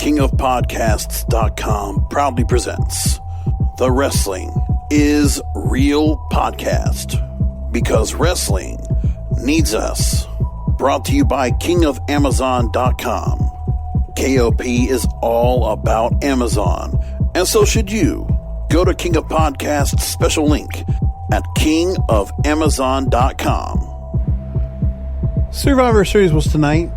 KingofPodcasts.com proudly presents the Wrestling is Real podcast, because wrestling needs us. Brought to you by KingofAmazon.com. KOP is all about Amazon, and so should you. Go to King of Podcasts' special link at KingofAmazon.com. Survivor Series was tonight.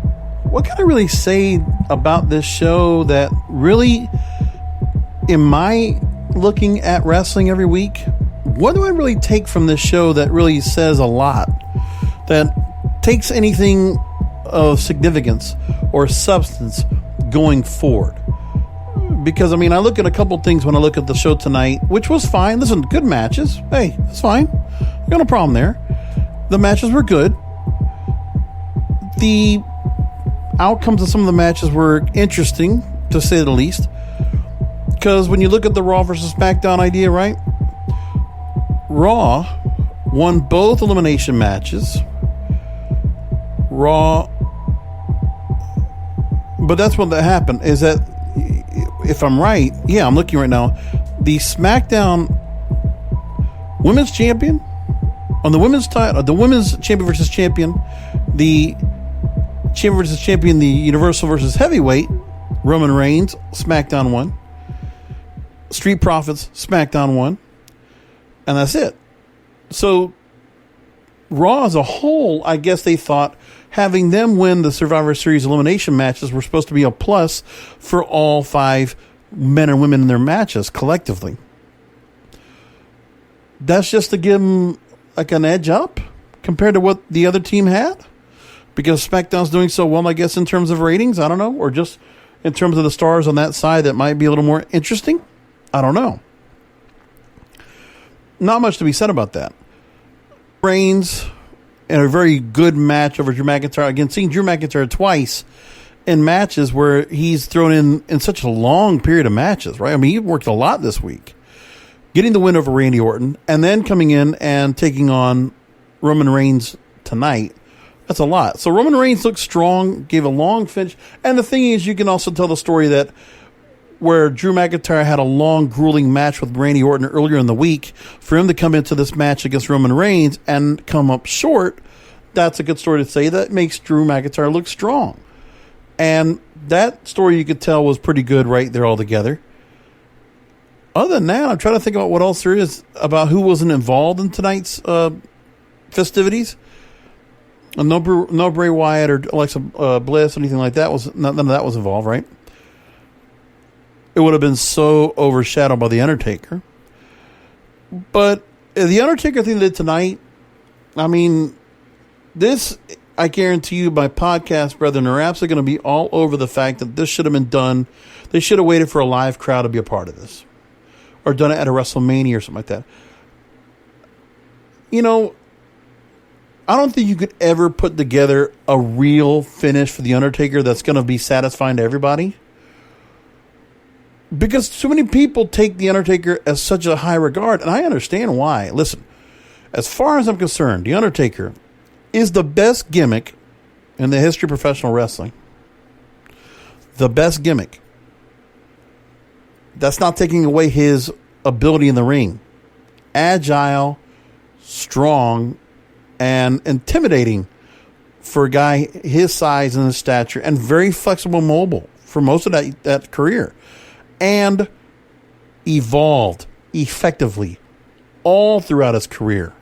What can I really say about this show that really, in my looking at wrestling every week, what do I really take from this show that really says a lot, that takes anything of significance or substance going forward? Because, I mean, I look at a couple things when I look at the show tonight, which was fine. Listen, good matches. Hey, it's fine. Got no problem there. The matches were good. The outcomes of some of the matches were interesting, to say the least. Because when you look at the Raw versus SmackDown idea, right? Raw won both elimination matches. Raw, but that's what that happened, is that, if I'm right, yeah, I'm looking right now, the SmackDown Women's Champion on the women's title, the Women's Champion versus Champion, the Champion versus Champion, the Universal versus Heavyweight, Roman Reigns, SmackDown won. Street Profits, SmackDown won. And that's it. So, Raw as a whole, I guess they thought having them win the Survivor Series elimination matches were supposed to be a plus for all 5 men and women in their matches collectively. That's just to give them like an edge up compared to what the other team had, because SmackDown's doing so well, I guess, in terms of ratings. I don't know, or just in terms of the stars on that side that might be a little more interesting. I don't know. Not much to be said about that. Reigns in a very good match over Drew McIntyre. Again, seeing Drew McIntyre twice in matches where he's thrown in such a long period of matches, right? I mean, he worked a lot this week. Getting the win over Randy Orton and then coming in and taking on Roman Reigns tonight. That's a lot. So Roman Reigns looked strong, gave a long finish. And the thing is, you can also tell the story that where Drew McIntyre had a long, grueling match with Randy Orton earlier in the week, for him to come into this match against Roman Reigns and come up short, that's a good story to say. That makes Drew McIntyre look strong. And that story, you could tell, was pretty good right there altogether. Other than that, I'm trying to think about what else there is about who wasn't involved in tonight's festivities. No Bray Wyatt or Alexa Bliss, anything like that. None of that was involved, right? It would have been so overshadowed by The Undertaker. But the Undertaker thing they did tonight, I mean, this, I guarantee you, my podcast brethren are absolutely going to be all over the fact that this should have been done. They should have waited for a live crowd to be a part of this, or done it at a WrestleMania or something like that. You know, I don't think you could ever put together a real finish for The Undertaker that's going to be satisfying to everybody, because so many people take The Undertaker as such a high regard, and I understand why. Listen, as far as I'm concerned, The Undertaker is the best gimmick in the history of professional wrestling. The best gimmick. That's not taking away his ability in the ring. Agile, strong, and intimidating for a guy his size and his stature, and very flexible, mobile for most of that career. And evolved effectively all throughout his career.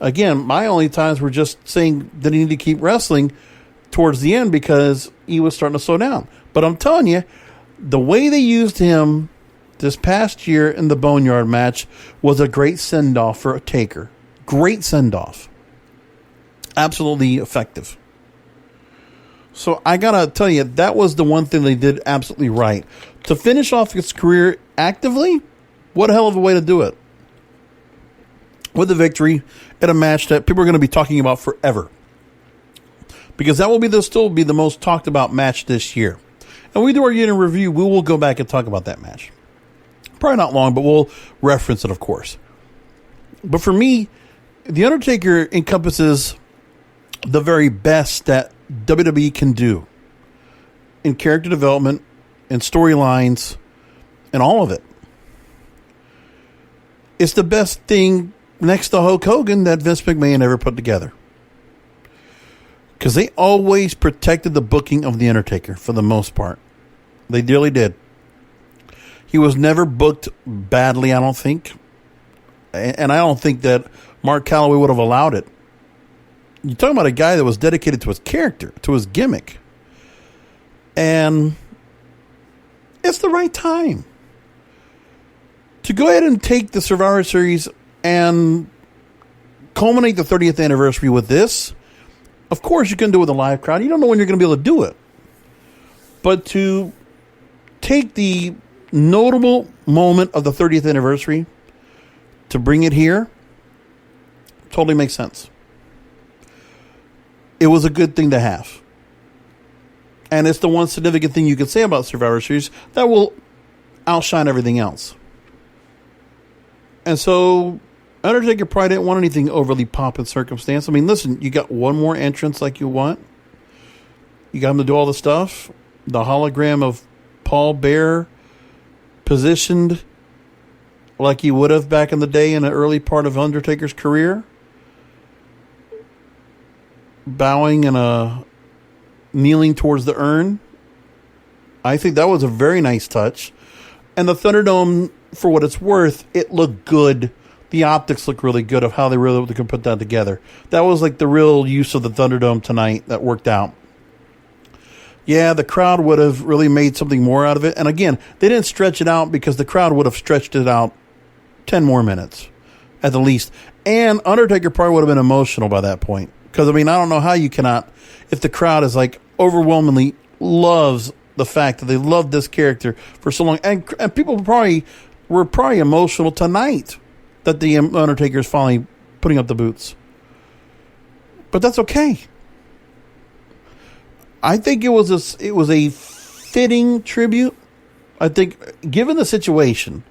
Again, my only times were just saying that he needed to keep wrestling towards the end because he was starting to slow down. But I'm telling you, the way they used him this past year in the Boneyard match was a great send-off for a Taker. Great send-off. Absolutely effective. So I gotta tell you, that was the one thing they did absolutely right. To finish off his career actively, what a hell of a way to do it. With a victory in a match that people are going to be talking about forever. Because that will still be the most talked about match this year. And when we do our year in review, we will go back and talk about that match. Probably not long, but we'll reference it, of course. But for me, The Undertaker encompasses the very best that WWE can do in character development, and storylines and all of it. It's the best thing next to Hulk Hogan that Vince McMahon ever put together. Because they always protected the booking of The Undertaker for the most part. They really did. He was never booked badly, I don't think. And I don't think that Mark Calloway would have allowed it. You're talking about a guy that was dedicated to his character, to his gimmick. And it's the right time to go ahead and take the Survivor Series and culminate the 30th anniversary with this. Of course, you can do it with a live crowd. You don't know when you're going to be able to do it. But to take the notable moment of the 30th anniversary to bring it here totally makes sense. It was a good thing to have. And it's the one significant thing you can say about Survivor Series that will outshine everything else. And so Undertaker probably didn't want anything overly pomp and circumstance. I mean, listen, you got one more entrance like you want. You got him to do all the stuff. The hologram of Paul Bearer positioned like he would have back in the day in the early part of Undertaker's career. Bowing and kneeling towards the urn. I think that was a very nice touch. And the Thunderdome, for what it's worth, it looked good. The optics look really good of how they really could put that together. That was like the real use of the Thunderdome tonight that worked out. Yeah, the crowd would have really made something more out of it. And again, they didn't stretch it out because the crowd would have stretched it out 10 more minutes at the least. And Undertaker probably would have been emotional by that point. Because, I mean, I don't know how you cannot, if the crowd is like overwhelmingly loves the fact that they love this character for so long. And people were probably emotional tonight that the Undertaker is finally putting up the boots. But that's okay. I think it was a fitting tribute. I think, given the situation,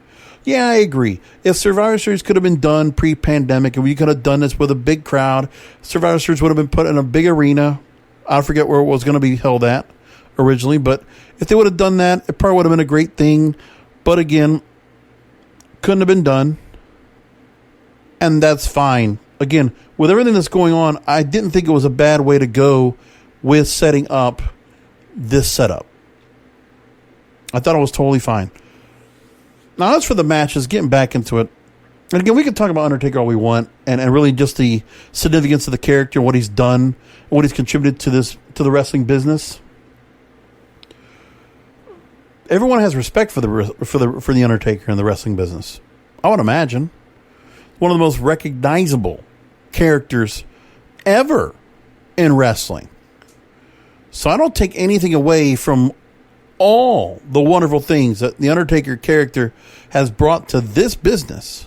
yeah, I agree. If Survivor Series could have been done pre-pandemic and we could have done this with a big crowd, Survivor Series would have been put in a big arena. I forget where it was going to be held at originally, but if they would have done that, it probably would have been a great thing. But again, couldn't have been done. And that's fine. Again, with everything that's going on, I didn't think it was a bad way to go with setting up this setup. I thought it was totally fine. Now, as for the matches, getting back into it, and again, we can talk about Undertaker all we want, and really just the significance of the character, what he's done, what he's contributed to the wrestling business. Everyone has respect for the Undertaker in the wrestling business. I would imagine one of the most recognizable characters ever in wrestling. So I don't take anything away from all the wonderful things that the Undertaker character has brought to this business.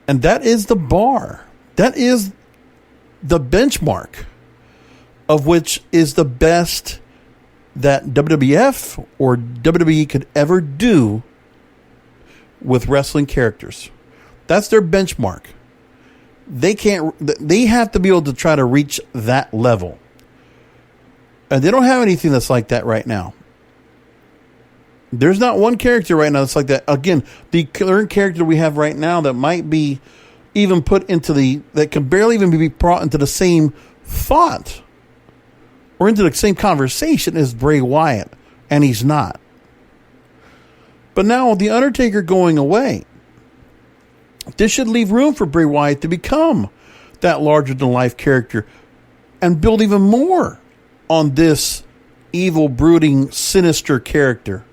And that is the bar. That is the benchmark of which is the best that WWF or WWE could ever do with wrestling characters. That's their benchmark. They have to be able to try to reach that level. And they don't have anything that's like that right now. There's not one character right now that's like that. Again, the current character we have right now that might be even put into that can barely even be brought into the same thought or into the same conversation as Bray Wyatt. And he's not. But now with the Undertaker going away, this should leave room for Bray Wyatt to become that larger-than-life character and build even more on this evil, brooding, sinister character.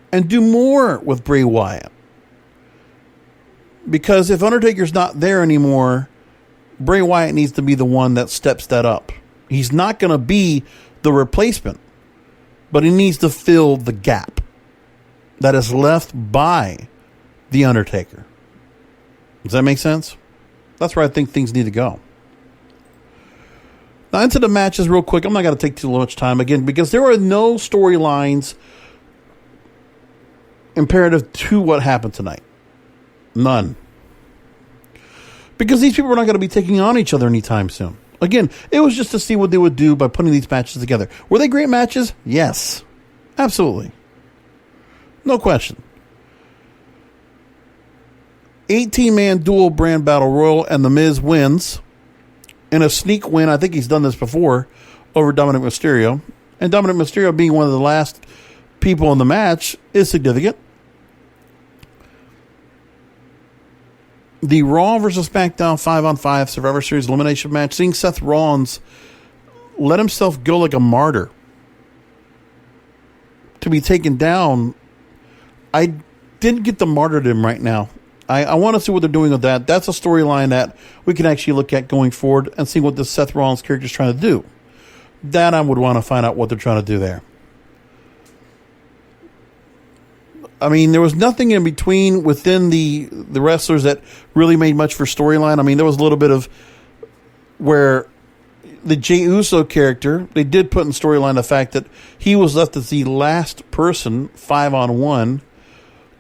And do more with Bray Wyatt. Because if Undertaker's not there anymore, Bray Wyatt needs to be the one that steps that up. He's not going to be the replacement, but he needs to fill the gap that is left by the Undertaker. Does that make sense? That's where I think things need to go. Now into the matches real quick. I'm not going to take too much time again because there are no storylines imperative to what happened tonight. None. Because these people are not going to be taking on each other anytime soon. Again, it was just to see what they would do by putting these matches together. Were they great matches? Yes. Absolutely. No question. 18-man dual brand battle royal, and The Miz wins in a sneak win. I think he's done this before over Dominik Mysterio. And Dominik Mysterio being one of the last people in the match is significant. The Raw versus SmackDown 5-on-5 Survivor Series elimination match, seeing Seth Rollins let himself go like a martyr to be taken down. I didn't get the martyrdom right now. I want to see what they're doing with that. That's a storyline that we can actually look at going forward and see what this Seth Rollins character is trying to do. That I would want to find out what they're trying to do there. I mean, there was nothing in between within the wrestlers that really made much for storyline. I mean, there was a little bit of where the Jey Uso character, they did put in storyline the fact that he was left as the last person 5-on-1,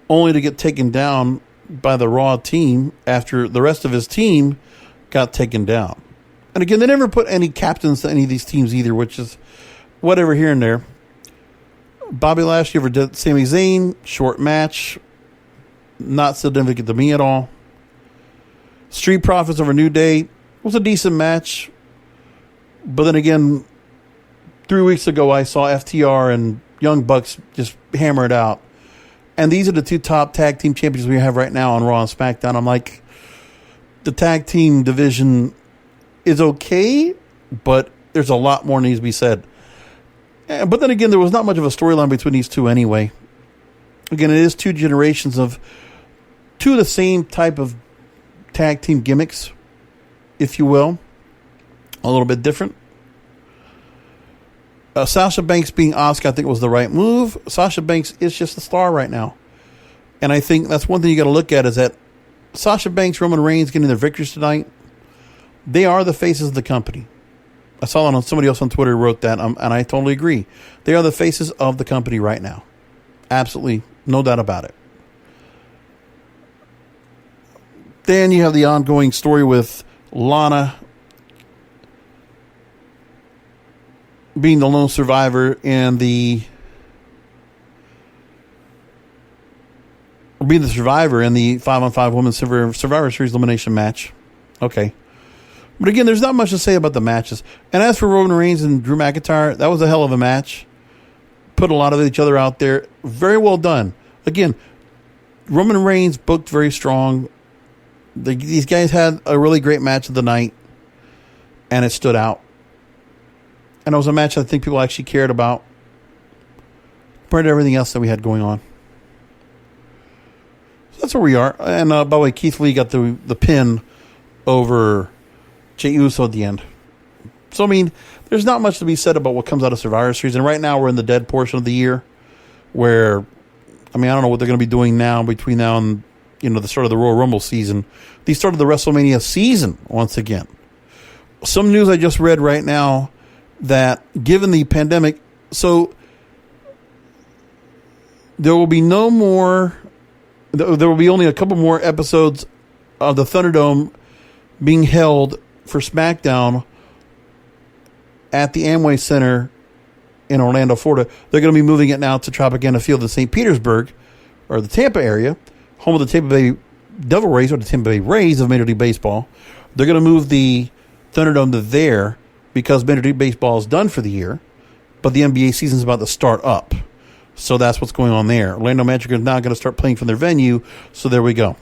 only to get taken down by the Raw team after the rest of his team got taken down. And again, they never put any captains to any of these teams either, which is whatever here and there. Bobby Lashley over Sami Zayn, short match, not significant to me at all. Street Profits over New Day was a decent match. But then again, 3 weeks ago I saw FTR and Young Bucks just hammer it out. And these are the two top tag team champions we have right now on Raw and SmackDown. I'm like, the tag team division is okay, but there's a lot more needs to be said. But then again, there was not much of a storyline between these two anyway. Again, it is two generations of two of the same type of tag team gimmicks, if you will. A little bit different. Sasha Banks being Asuka, I think was the right move. Sasha Banks is just a star right now. And I think that's one thing you got to look at is that Sasha Banks, Roman Reigns getting their victories tonight, they are the faces of the company. I saw it on somebody else on Twitter wrote that, and I totally agree. They are the faces of the company right now. Absolutely, no doubt about it. Then you have the ongoing story with Lana being the lone survivor and being the survivor in the 5-on-5 Women's Survivor Series elimination match. Okay. But again, there's not much to say about the matches. And as for Roman Reigns and Drew McIntyre, that was a hell of a match. Put a lot of each other out there. Very well done. Again, Roman Reigns booked very strong. These guys had a really great match of the night. And it stood out. And it was a match I think people actually cared about compared to everything else that we had going on. So that's where we are. And by the way, Keith Lee got the pin over Jey Uso at the end. So, I mean, there's not much to be said about what comes out of Survivor Series. And right now we're in the dead portion of the year where, I mean, I don't know what they're going to be doing now between now and, the start of the Royal Rumble season. The start of the WrestleMania season once again. Some news I just read right now that given the pandemic, so there will be no more, there will be only a couple more episodes of the Thunderdome being held for SmackDown at the Amway Center in Orlando, Florida. They're going to be moving it now to Tropicana Field in St. Petersburg, or the Tampa area, home of the Tampa Bay Devil Rays, or the Tampa Bay Rays of Major League Baseball. They're going to move the Thunderdome to there because Major League Baseball is done for the year, but the NBA season is about to start up. So that's what's going on there. Orlando Magic is now going to start playing from their venue, so there we go.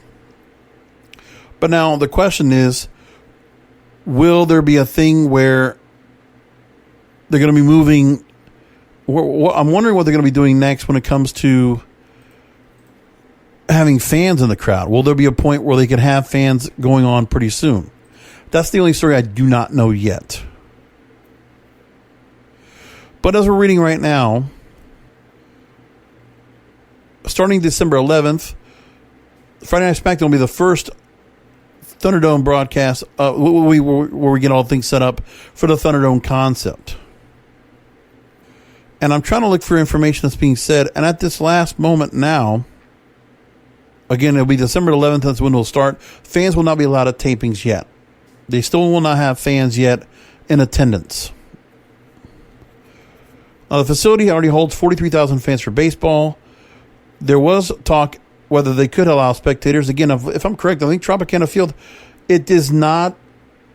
But now the question is, will there be a thing where they're going to be moving? I'm wondering what they're going to be doing next when it comes to having fans in the crowd. Will there be a point where they could have fans going on pretty soon? That's the only story I do not know yet. But as we're reading right now, starting December 11th, Friday Night SmackDown will be the first Thunderdome broadcast where we get all things set up for the Thunderdome concept. And I'm trying to look for information that's being said. And at this last moment now, again, it'll be December 11th. That's when it'll start. Fans will not be allowed at tapings yet. They still will not have fans yet in attendance. The facility already holds 43,000 fans for baseball. There was talk whether they could allow spectators. Again, if I'm correct, I think Tropicana Field, it is not,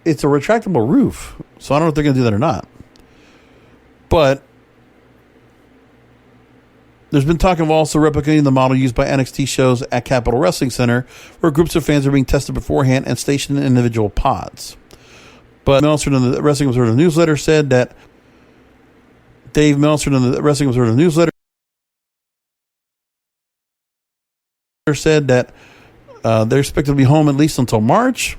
it's a retractable roof. So I don't know if they're going to do that or not. But there's been talk of also replicating the model used by NXT shows at Capitol Wrestling Center, where groups of fans are being tested beforehand and stationed in individual pods. But Meltzer in the Wrestling Observer newsletter said that Dave Meltzer in the Wrestling Observer newsletter said that they're expected to be home at least until March.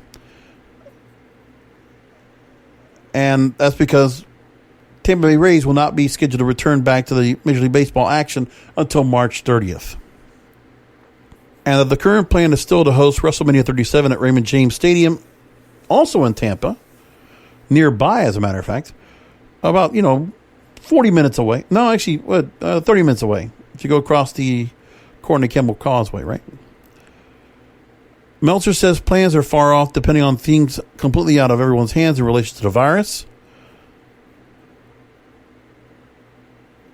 And that's because Tampa Bay Rays will not be scheduled to return back to the Major League Baseball action until March 30th. And that the current plan is still to host WrestleMania 37 at Raymond James Stadium, also in Tampa, nearby, as a matter of fact, about, 40 minutes away. No, actually, 30 minutes away. If you go across the Courtney Campbell Causeway, right? Meltzer says plans are far off, depending on things completely out of everyone's hands in relation to the virus.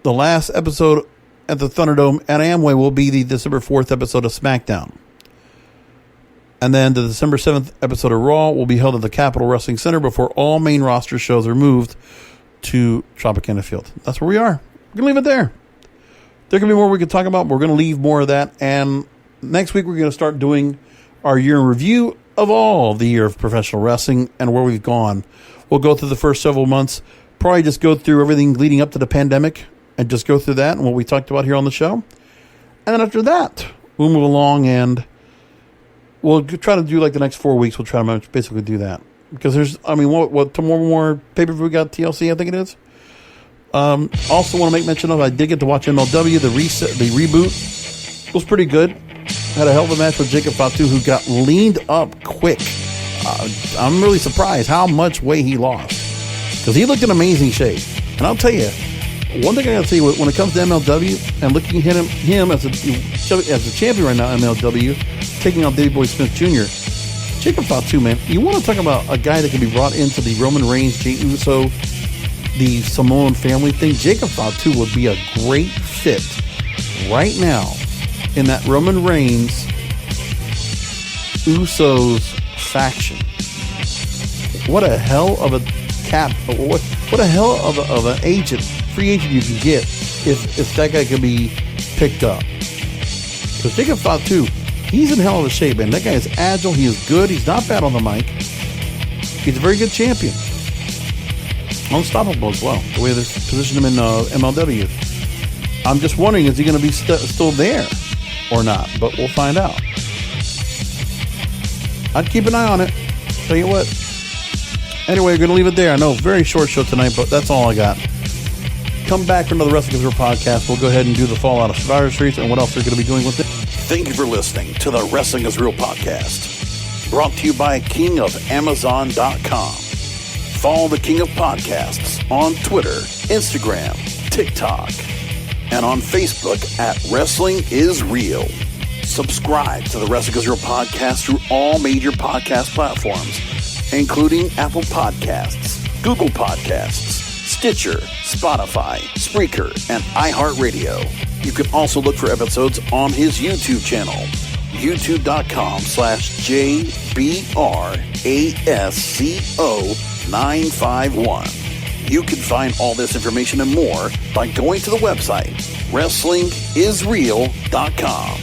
The last episode at the Thunderdome at Amway will be the December 4th episode of SmackDown. And then the December 7th episode of Raw will be held at the Capitol Wrestling Center before all main roster shows are moved to Tropicana Field. That's where we are. We're going to leave it there. There can be more we could talk about, but we're going to leave more of that. And next week, we're going to start doing our year in review of all the year of professional wrestling and where we've gone. We'll go through the first several months, probably just go through everything leading up to the pandemic and just go through that and what we talked about here on the show. And then after that, we'll move along and we'll try to do like the next 4 weeks. We'll try to basically do that. Because there's, what tomorrow more pay-per-view we got? TLC, I think it is. Also want to make mention of, I did get to watch MLW. The reboot was pretty good. Had a hell of a match with Jacob Fatu, who got leaned up quick. I'm really surprised how much weight he lost, because he looked in amazing shape. And I'll tell you, one thing I got to tell you, when it comes to MLW and looking at him as a champion right now, MLW, taking on Davey Boy Smith Jr., Jacob Fatu, man, you want to talk about a guy that can be brought into the Roman Reigns, Jey Uso, the Samoan family thing. Jacob Fatu would be a great fit right now in that Roman Reigns Usos faction. What a hell of a cap! What a hell of an agent, free agent you can get if that guy can be picked up. Because Jacob Fatu, he's in hell of a shape, man. That guy is agile. He is good. He's not bad on the mic. He's a very good champion. Unstoppable as well, the way they position him in MLW. I'm just wondering, is he going to be still there or not? But we'll find out. I'd keep an eye on it. Tell you what. Anyway, we're going to leave it there. I know, very short show tonight, but that's all I got. Come back for another Wrestling Observer podcast. We'll go ahead and do the Fallout of Survivor Series and what else we're going to be doing with it. Thank you for listening to the Wrestling is Real podcast, brought to you by KingofAmazon.com. Follow the King of Podcasts on Twitter, Instagram, TikTok, and on Facebook at Wrestling is Real. Subscribe to the Wrestling is Real podcast through all major podcast platforms, including Apple Podcasts, Google Podcasts, Stitcher, Spotify, Spreaker, and iHeartRadio. You can also look for episodes on his YouTube channel, youtube.com/JBRASCO951. You can find all this information and more by going to the website, WrestlingIsReal.com.